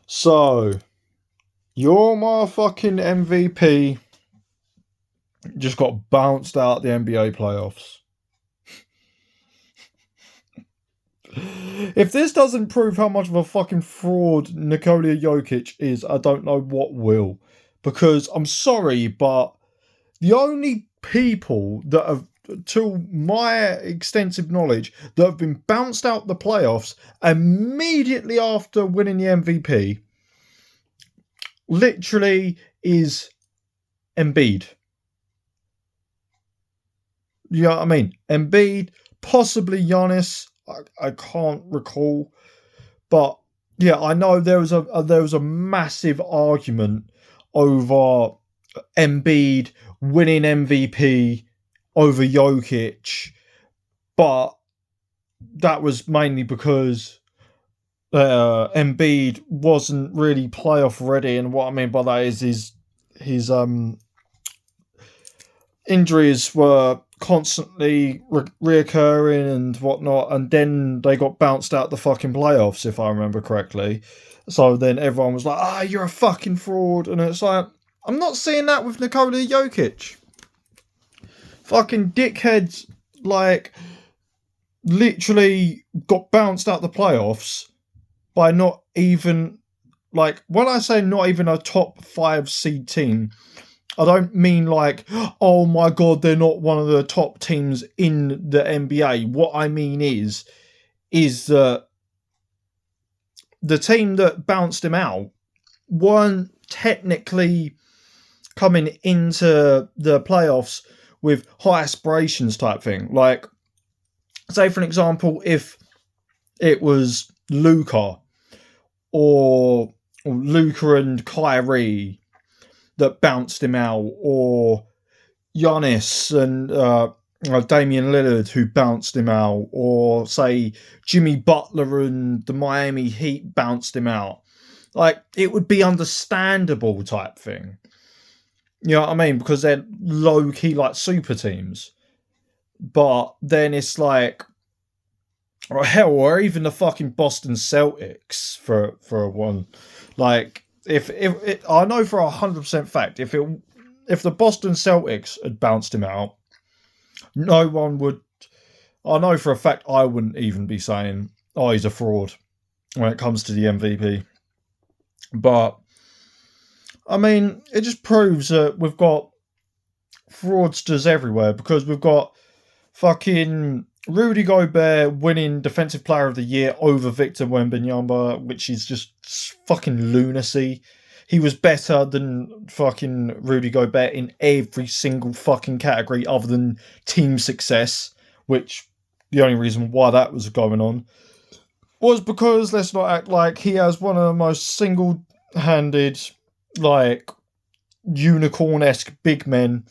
So, your motherfucking MVP just got bounced out the NBA playoffs. If this doesn't prove how much of a fucking fraud Nikola Jokic is, I don't know what will. Because I'm sorry, but the only people that have, to my extensive knowledge, that have been bounced out the playoffs immediately after winning the MVP literally is Embiid. You know what I mean? Embiid, possibly Giannis. I can't recall, but yeah, I know there was a massive argument over Embiid winning MVP over Jokic, but that was mainly because Embiid wasn't really playoff ready, and what I mean by that is his injuries were constantly reoccurring and whatnot, and then they got bounced out the fucking playoffs, if I remember correctly. So then everyone was like, you're a fucking fraud. And it's like, I'm not seeing that with Nikola Jokic. Fucking dickheads, like, literally got bounced out the playoffs by not even, like, when I say not even a top 5 seed team, I don't mean like, oh my god, they're not one of the top teams in the NBA. What I mean is that the team that bounced him out weren't technically coming into the playoffs with high aspirations type thing. Like, say for an example, if it was Luka or Luka and Kyrie that bounced him out, or Giannis and Damian Lillard who bounced him out, or say Jimmy Butler and the Miami Heat bounced him out. Like, it would be understandable type thing. You know what I mean? Because they're low key like super teams. But then it's like, or hell, or even the fucking Boston Celtics for one. Like, if I know for 100% fact, if the Boston Celtics had bounced him out, no one would. I know for a fact I wouldn't even be saying, "Oh, he's a fraud" when it comes to the MVP. But I mean, it just proves that we've got fraudsters everywhere, because we've got fucking Rudy Gobert winning Defensive Player of the Year over Victor Wembanyama, which is just fucking lunacy. He was better than fucking Rudy Gobert in every single fucking category other than team success, which the only reason why that was going on was because, let's not act like, he has one of the most single-handed, like, unicorn-esque big men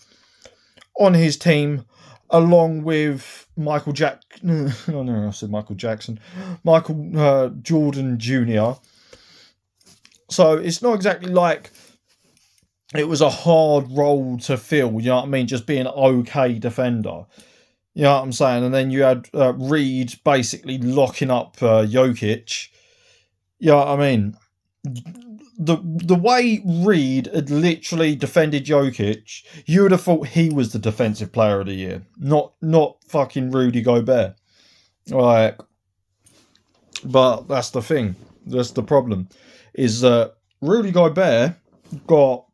on his team, along with Michael Jack. Oh no, I said Michael Jackson. Michael Jordan Jr. So it's not exactly like it was a hard role to fill. You know what I mean? Just being an okay defender. You know what I'm saying? And then you had Reed basically locking up Jokic. You know what I mean? The way Reed had literally defended Jokic, you would have thought he was the defensive player of the year, not fucking Rudy Gobert. Like, but that's the thing. That's the problem. Is that Rudy Gobert got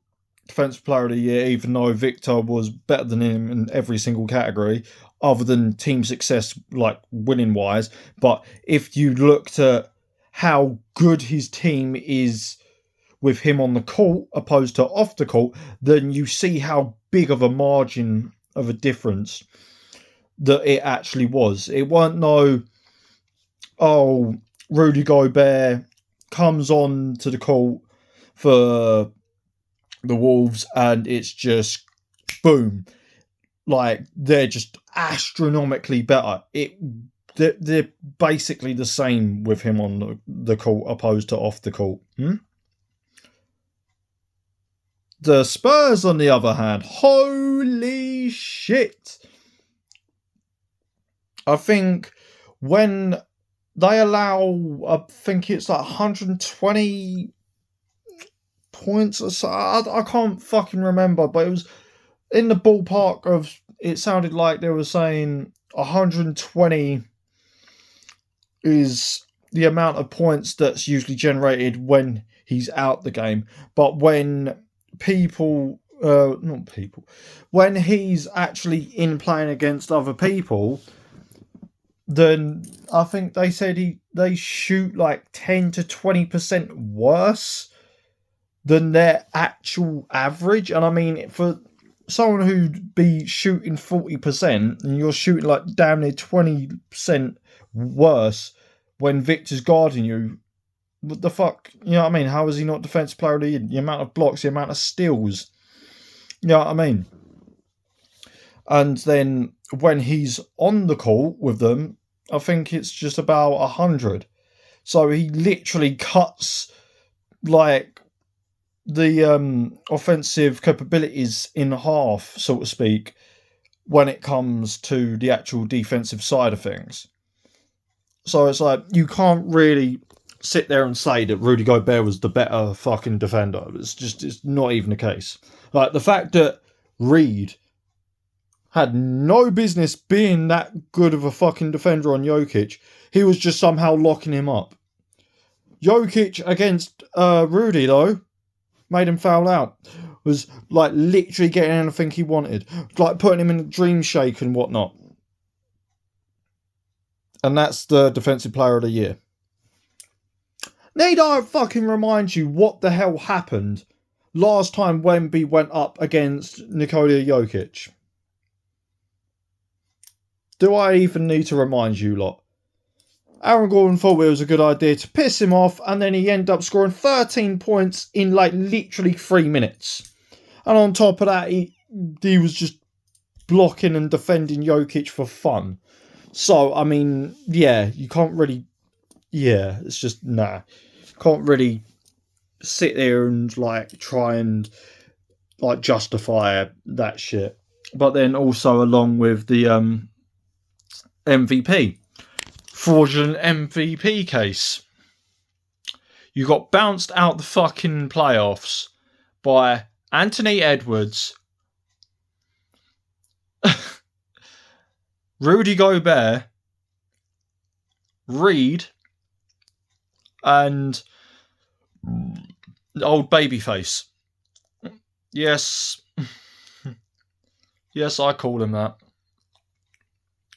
defensive player of the year, even though Victor was better than him in every single category, other than team success, like winning wise. But if you looked at how good his team is with him on the court opposed to off the court, then you see how big of a margin of a difference that it actually was. It weren't no, oh, Rudy Gobert comes on to the court for the Wolves and it's just boom. Like, they're just astronomically better. They're basically the same with him on the court opposed to off the court. The Spurs, on the other hand, holy shit. I think when they allow, I think it's like 120 points or so. I can't fucking remember, but it was in the ballpark of, it sounded like they were saying 120 is the amount of points that's usually generated when he's out the game. But when when he's actually in playing against other people, then I think they said they shoot like 10 to 20% worse than their actual average. And I mean, for someone who'd be shooting 40% and you're shooting like damn near 20% worse when Victor's guarding you, what the fuck? You know what I mean? How is he not defensive player of the year? The amount of blocks, the amount of steals. You know what I mean? And then when he's on the court with them, I think it's just about 100. So he literally cuts like the offensive capabilities in half, so to speak, when it comes to the actual defensive side of things. So it's like, you can't really sit there and say that Rudy Gobert was the better fucking defender. It's not even the case. Like, the fact that Reed had no business being that good of a fucking defender on Jokic, he was just somehow locking him up. Jokic against Rudy, though, made him foul out. Was like literally getting anything he wanted. Like putting him in a dream shake and whatnot. And that's the defensive player of the year. Need I fucking remind you what the hell happened last time Wemby went up against Nikola Jokic? Do I even need to remind you lot? Aaron Gordon thought it was a good idea to piss him off, and then he ended up scoring 13 points in like literally 3 minutes. And on top of that, he was just blocking and defending Jokic for fun. So, I mean, yeah, you can't really... Yeah, it's just, nah. Can't really sit there and like try and like justify that shit. But then also along with the MVP, fraudulent MVP case, you got bounced out the fucking playoffs by Anthony Edwards, Rudy Gobert, Reed, and old babyface. Yes. Yes, I call him that.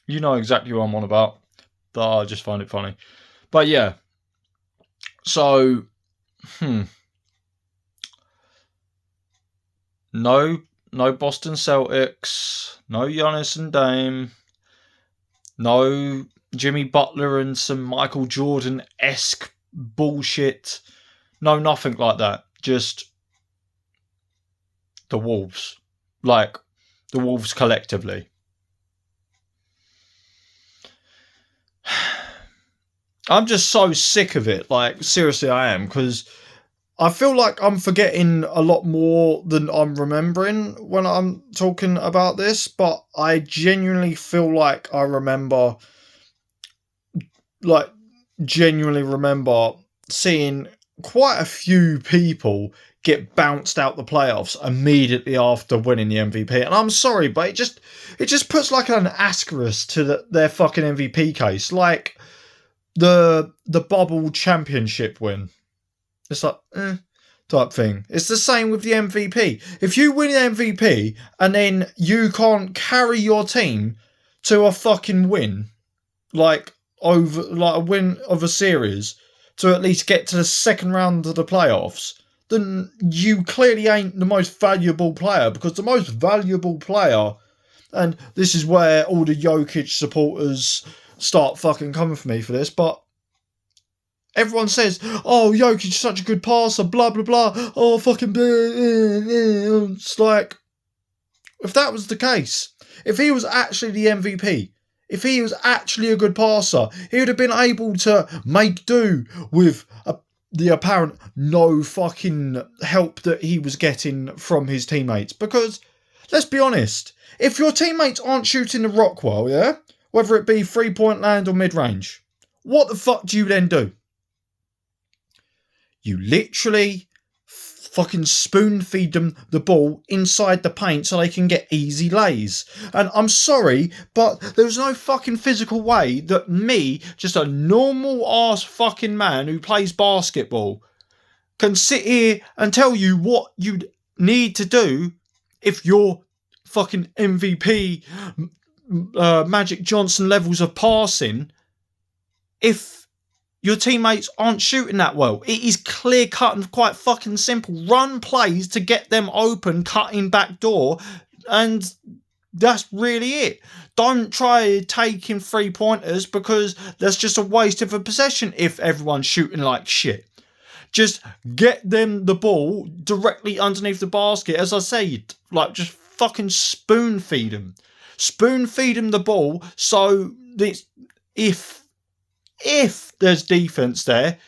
You know exactly what I'm on about. But I just find it funny. But yeah. So, No Boston Celtics. No Giannis and Dame. No Jimmy Butler and some Michael Jordan-esque bullshit. No, nothing like that. Just the Wolves. Like, the Wolves collectively. I'm just so sick of it. Like, seriously, I am. Because I feel like I'm forgetting a lot more than I'm remembering when I'm talking about this. But I genuinely feel like I remember... Like, genuinely remember seeing quite a few people get bounced out the playoffs immediately after winning the MVP. And I'm sorry, but it just puts like an asterisk to their fucking MVP case. Like the bubble championship win. It's like, type thing. It's the same with the MVP. If you win the MVP and then you can't carry your team to a fucking win, like over like a win of a series, to at least get to the second round of the playoffs, then you clearly ain't the most valuable player, because the most valuable player, and this is where all the Jokic supporters start fucking coming for me for this, but everyone says, oh, Jokic is such a good passer, blah, blah, blah, oh, fucking blah. It's like, if that was the case, if he was actually the MVP, if he was actually a good passer, he would have been able to make do with the apparent no fucking help that he was getting from his teammates. Because, let's be honest, if your teammates aren't shooting the rock well, yeah, whether it be 3-point land or mid-range, what the fuck do you then do? You literally fucking spoon feed them the ball inside the paint so they can get easy lays. And I'm sorry, but there's no fucking physical way that me, just a normal ass fucking man who plays basketball, can sit here and tell you what you need to do if you're fucking MVP, Magic Johnson levels of passing, if your teammates aren't shooting that well. It is clear cut and quite fucking simple. Run plays to get them open, cutting back door, and that's really it. Don't try taking 3-pointers because that's just a waste of a possession if everyone's shooting like shit. Just get them the ball directly underneath the basket. As I said, like, just fucking spoon feed them. Spoon feed them the ball so that if there's defense there,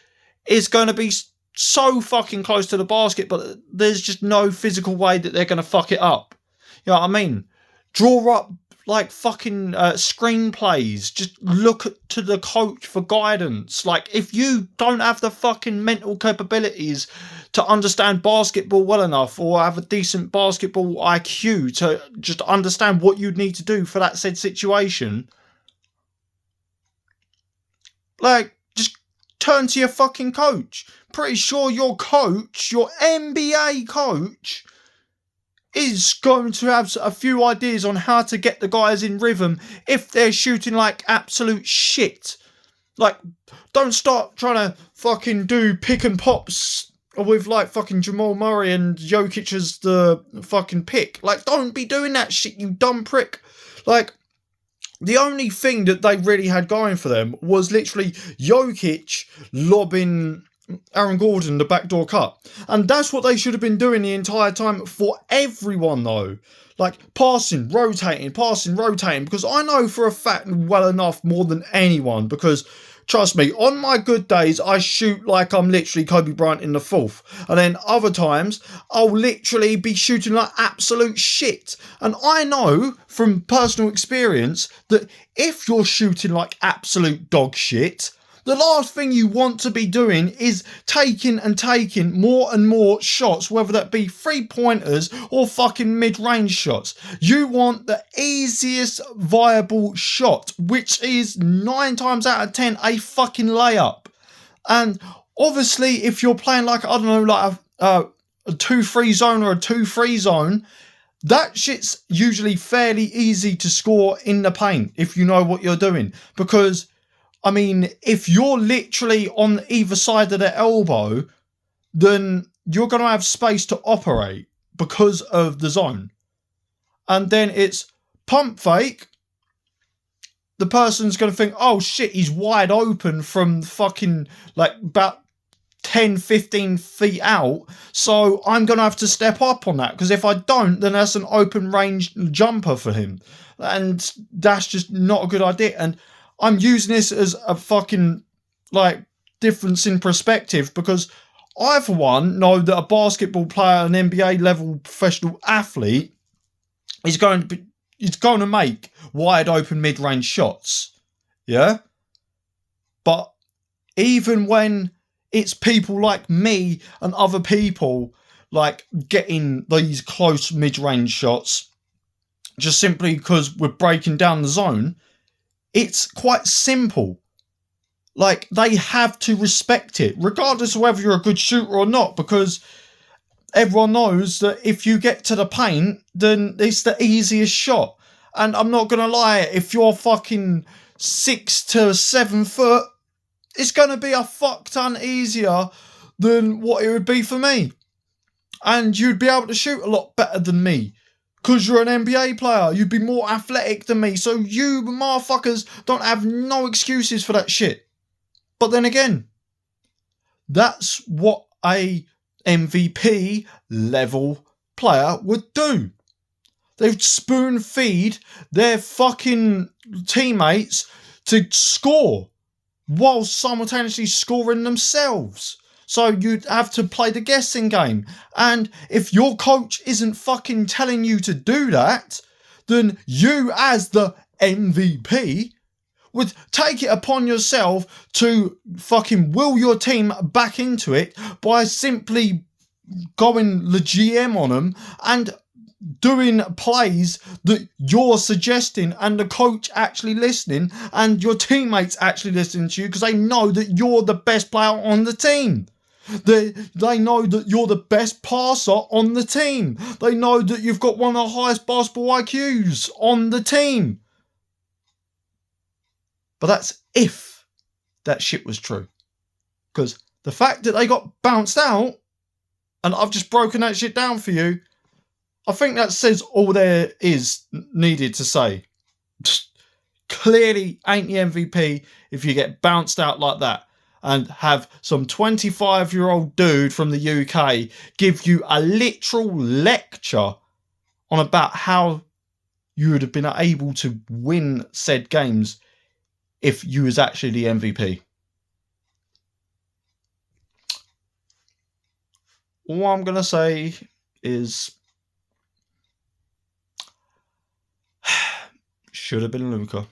it's going to be so fucking close to the basket, but there's just no physical way that they're going to fuck it up. You know what I mean? Draw up like fucking screenplays. Just look to the coach for guidance. Like, if you don't have the fucking mental capabilities to understand basketball well enough, or have a decent basketball IQ to just understand what you'd need to do for that said situation, like, just turn to your fucking coach. Pretty sure your coach, your NBA coach, is going to have a few ideas on how to get the guys in rhythm if they're shooting like absolute shit. Like, don't start trying to fucking do pick and pops with like fucking Jamal Murray and Jokic as the fucking pick. Like, don't be doing that shit, you dumb prick. Like, the only thing that they really had going for them was literally Jokic lobbing Aaron Gordon the backdoor cut. And that's what they should have been doing the entire time for everyone though. Like, passing, rotating, because I know for a fact well enough more than anyone, because trust me, on my good days, I shoot like I'm literally Kobe Bryant in the fourth. And then other times, I'll literally be shooting like absolute shit. And I know from personal experience that if you're shooting like absolute dog shit, the last thing you want to be doing is taking more and more shots, whether that be 3-pointers or fucking mid-range shots. You want the easiest viable shot, which is 9 times out of 10 a fucking layup. And obviously, if you're playing like, I don't know, like a 2-3 zone or a 2-3 zone, that shit's usually fairly easy to score in the paint if you know what you're doing. Because, I mean, if you're literally on either side of the elbow, then you're going to have space to operate because of the zone. And then it's pump fake. The person's going to think, oh shit, he's wide open from fucking like about 10, 15 feet out. So I'm going to have to step up on that. Because if I don't, then that's an open range jumper for him. And that's just not a good idea. And I'm using this as a fucking, like, difference in perspective, because I, for one, know that a basketball player, an NBA level professional athlete, is going to make wide open mid-range shots. Yeah? But even when it's people like me and other people, like, getting these close mid-range shots, just simply because we're breaking down the zone, it's quite simple. Like, they have to respect it, regardless of whether you're a good shooter or not, because everyone knows that if you get to the paint, then it's the easiest shot. And I'm not going to lie, if you're fucking 6 to 7 foot, it's going to be a fuck ton easier than what it would be for me. And you'd be able to shoot a lot better than me. Because you're an NBA player, you'd be more athletic than me, so you motherfuckers don't have no excuses for that shit. But then again, that's what a MVP level player would do. They'd spoon feed their fucking teammates to score, while simultaneously scoring themselves. So you'd have to play the guessing game. And if your coach isn't fucking telling you to do that, then you as the MVP would take it upon yourself to fucking will your team back into it by simply going the GM on them and doing plays that you're suggesting, and the coach actually listening, and your teammates actually listening to you because they know that you're the best player on the team. They know that you're the best passer on the team. They know that you've got one of the highest basketball IQs on the team. But that's if that shit was true. Because the fact that they got bounced out, and I've just broken that shit down for you, I think that says all there is needed to say. Clearly ain't the MVP if you get bounced out like that and have some 25-year-old dude from the UK give you a literal lecture on about how you would have been able to win said games if you was actually the MVP. All I'm going to say is should have been Luka.